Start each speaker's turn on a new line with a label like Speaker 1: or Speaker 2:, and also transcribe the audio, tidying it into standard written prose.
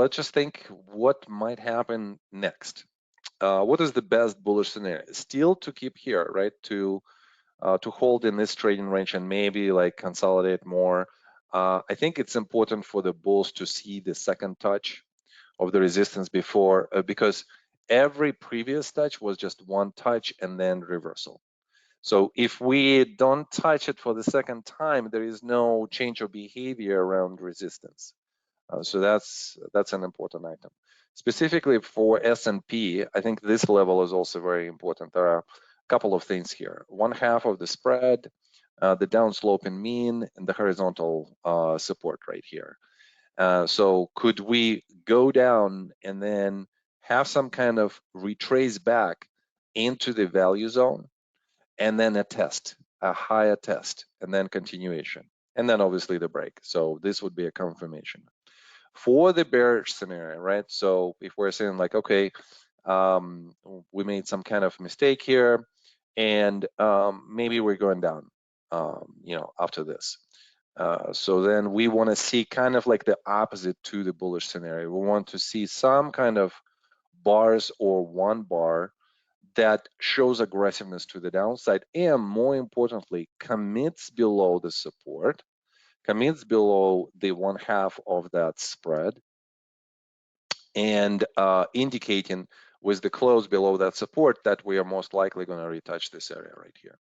Speaker 1: let's just think what might happen next. What is the best bullish scenario? Still to keep here, right? To hold in this trading range and maybe like consolidate more. I think it's important for the bulls to see the second touch of the resistance before, because every previous touch was just one touch and then reversal. So if we don't touch it for the second time, there is no change of behavior around resistance. So that's an important item. Specifically for S&P, I think this level is also very important. There are a couple of things here. 1/2 of the spread, the downslope in mean, and the horizontal support right here. So could we go down and then have some kind of retrace back into the value zone, and then a higher test, and then continuation, and then obviously the break. So this would be a confirmation. For the bearish scenario, right? So if we're saying like, okay, we made some kind of mistake here, and maybe we're going down, after this. So then we want to see kind of like the opposite to the bullish scenario. We want to see some kind of bars or one bar that shows aggressiveness to the downside, and more importantly, commits below the support, commits below the 1/2 of that spread, and indicating with the close below that support that we are most likely going to retouch this area right here.